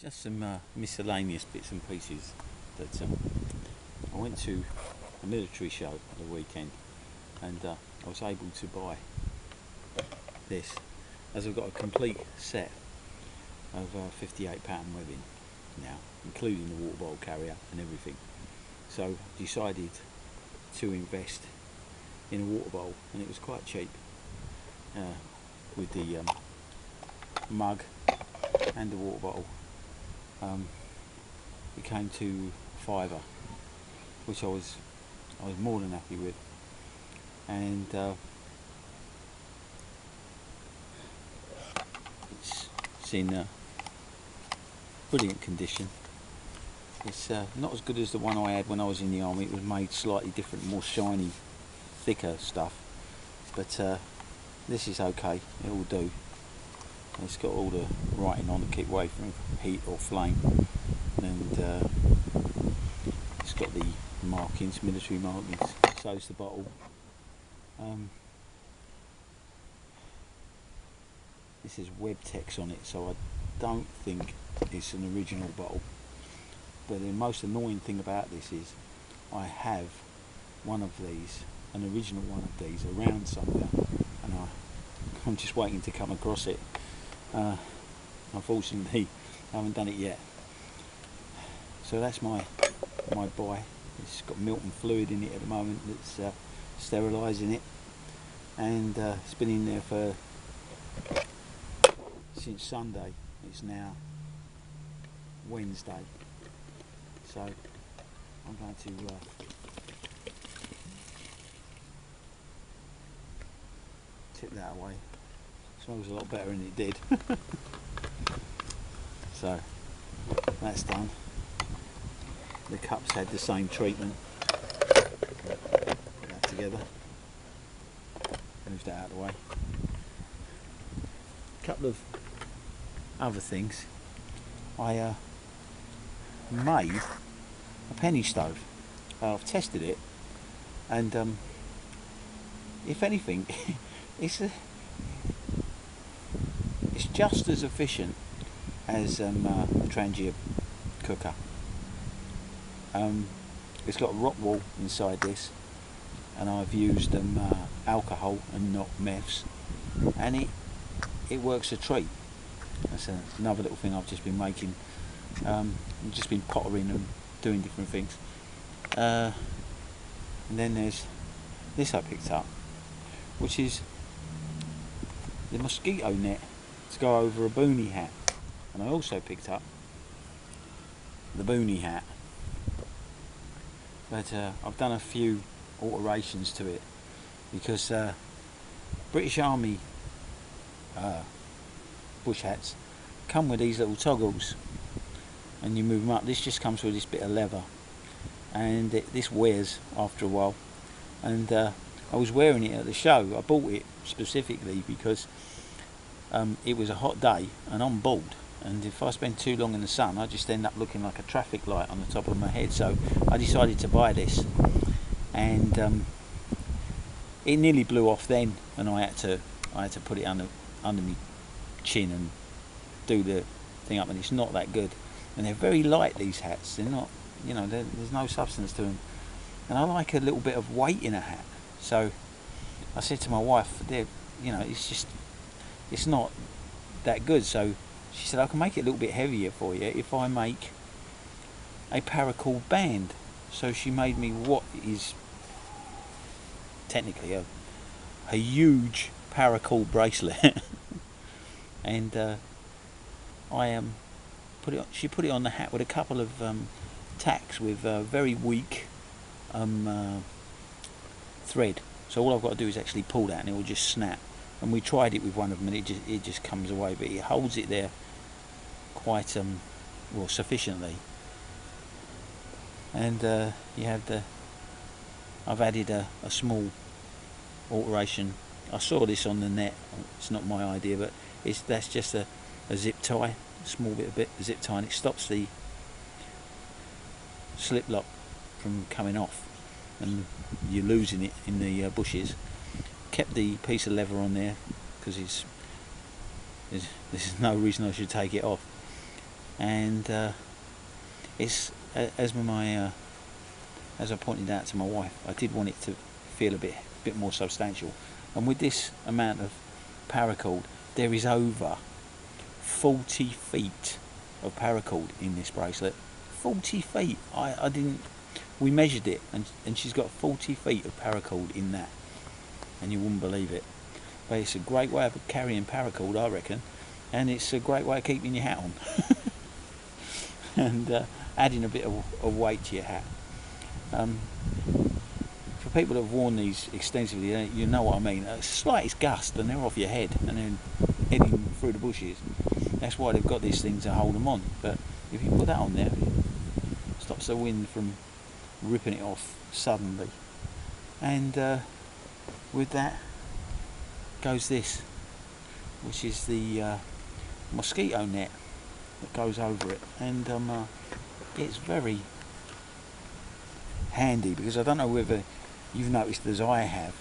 Just some miscellaneous bits and pieces. That I went to a military show at the weekend, and I was able to buy this, as I've got a complete set of 58 pattern webbing now, including the water bottle carrier and everything. So I decided to invest in a water bottle, and it was quite cheap, with the mug and the water bottle. It came to £5, which I was more than happy with, and it's in brilliant condition. It's not as good as the one I had when I was in the army. It was made slightly different, more shiny, thicker stuff, but this is okay, it will do. It's got all the writing on to keep away from heat or flame, and it's got the markings, military markings. So's the bottle. This is web text on it, so I don't think it's an original bottle. But the most annoying thing about this is I have one of these, an original one of these, around somewhere, and I'm just waiting to come across it. Unfortunately, I haven't done it yet. So that's my buy. It's got Milton fluid in it at the moment that's sterilising it, and it's been in there since Sunday. It's now Wednesday, so I'm going to tip that away. Smells a lot better than it did. So that's done. The cups had the same treatment. Put that together. Move that out of the way. A couple of other things. I made a penny stove. I've tested it, and if anything, it's just as efficient as a Trangia cooker. It's got a rock wool inside this, and I've used alcohol and not meths, and it works a treat. That's another little thing I've just been making. I've just been pottering and doing different things. And then there's this I picked up, which is the mosquito net to go over a boonie hat. And I also picked up the boonie hat, but I've done a few alterations to it, because British Army bush hats come with these little toggles, and you move them up. This just comes with this bit of leather, and this wears after a while. And I was wearing it at the show. I bought it specifically because it was a hot day and I'm bald, and if I spend too long in the sun I just end up looking like a traffic light on the top of my head. So I decided to buy this, and it nearly blew off then, and I had to put it under my chin and do the thing up, and it's not that good. And they're very light, these hats. They're not, there's no substance to them, and I like a little bit of weight in a hat. So I said to my wife, it's not that good. So she said, I can make it a little bit heavier for you if I make a paracord band. So she made me what is technically a huge paracord bracelet. And she put it on the hat with a couple of tacks with very weak thread. So all I've got to do is actually pull that, and it will just snap. And we tried it with one of them, and it just comes away, but it holds it there quite sufficiently. And you have I've added a small alteration. I saw this on the net. It's not my idea, but that's just a zip tie, a small bit of zip tie, and it stops the slip lock from coming off, and you're losing it in the bushes. Kept the piece of leather on there because there's no reason I should take it off. and it's as I pointed out to my wife, I did want it to feel a bit more substantial. And with this amount of paracord, there is over 40 feet of paracord in this bracelet. 40 feet. I didn't. We measured it, and she's got 40 feet of paracord in that, and you wouldn't believe it. But it's a great way of carrying paracord, I reckon, and it's a great way of keeping your hat on, and adding a bit of weight to your hat. For people that have worn these extensively, you know what I mean. A slightest gust and they're off your head and then heading through the bushes. That's why they've got these things to hold them on. But if you put that on there, it stops the wind from ripping it off suddenly. And with that goes this, which is the mosquito net that goes over it, and it's very handy, because I don't know whether you've noticed as I have,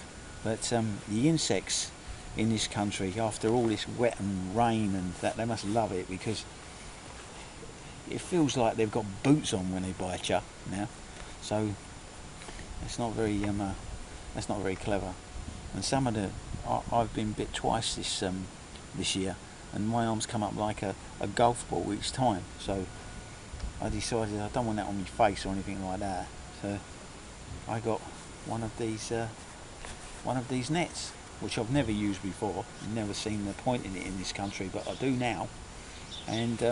but the insects in this country, after all this wet and rain and that, they must love it, because it feels like they've got boots on when they bite you now. So it's not very that's not very clever. And some of the I've been bit twice this year, and my arms come up like a golf ball each time. So I decided I don't want that on my face or anything like that. So I got one of these nets, which I've never used before. Never seen the point in it in this country, but I do now. And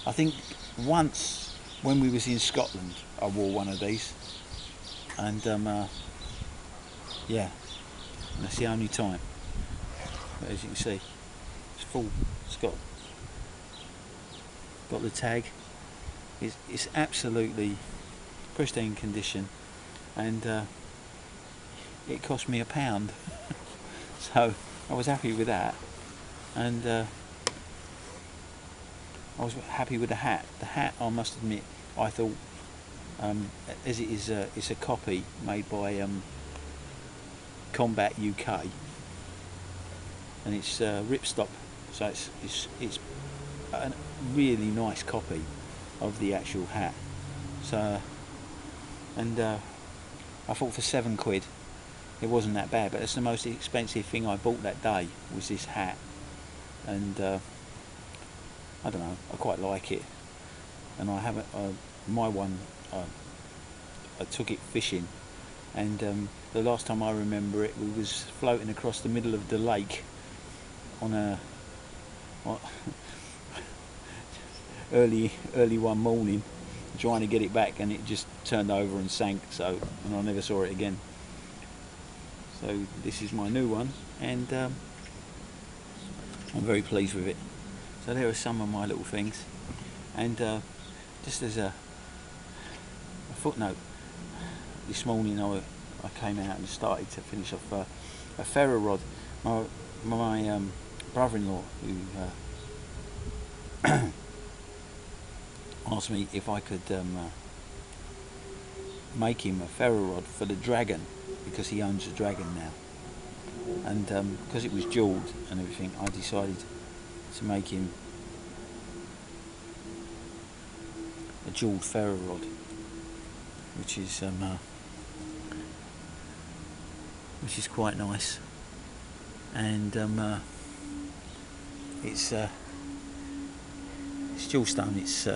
I think once when we was in Scotland, I wore one of these, and yeah, that's the only time. But as you can see, it's full. It's got the tag. It's absolutely pristine condition, and it cost me £1, so I was happy with that. And I was happy with the hat. The hat, I must admit, I thought, as it is, it's a copy made by Combat UK, and it's ripstop, so it's a really nice copy of the actual hat. So, and I thought for £7 it wasn't that bad, but it's the most expensive thing I bought that day was this hat, and I don't know, I quite like it. And I haven't my one, I took it fishing, and the last time I remember it, we was floating across the middle of the lake on a early one morning, trying to get it back, and it just turned over and sank. So, and I never saw it again. So this is my new one, and I'm very pleased with it. So there are some of my little things, and just as a footnote, this morning I came out and started to finish off a ferro rod. My brother-in-law, who asked me if I could make him a ferro rod for the dragon, because he owns a dragon now, and because it was jewelled and everything, I decided to make him a jewelled ferro rod, which is quite nice. And it's jewel stone. It's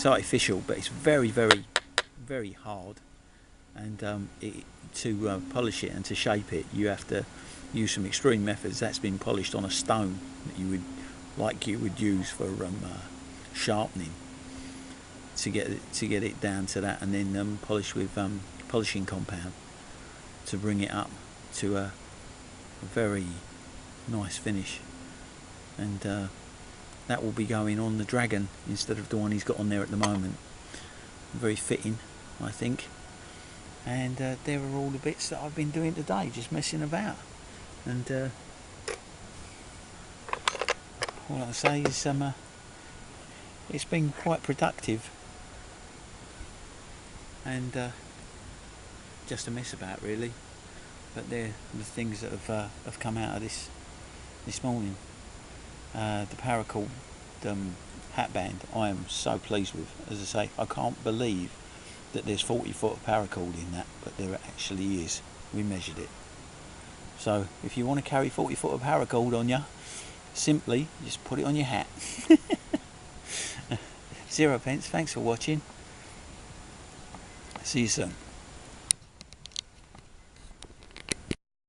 artificial, but it's very, very, very hard. And to polish it and to shape it, you have to use some extreme methods. That's been polished on a stone that you would use for sharpening, to get it down to that, and then polish with polishing compound to bring it up to a very nice finish. And that will be going on the dragon instead of the one he's got on there at the moment. Very fitting, I think. And there are all the bits that I've been doing today, just messing about. And all I can say is it's been quite productive, and just a mess about really. But they're the things that have come out of this morning. The paracord hat band I am so pleased with. As I say, I can't believe that there's 40 foot of paracord in that, but there actually is. We measured it. So if you want to carry 40 foot of paracord on you, simply just put it on your hat. 0 pence. Thanks for watching. See you soon.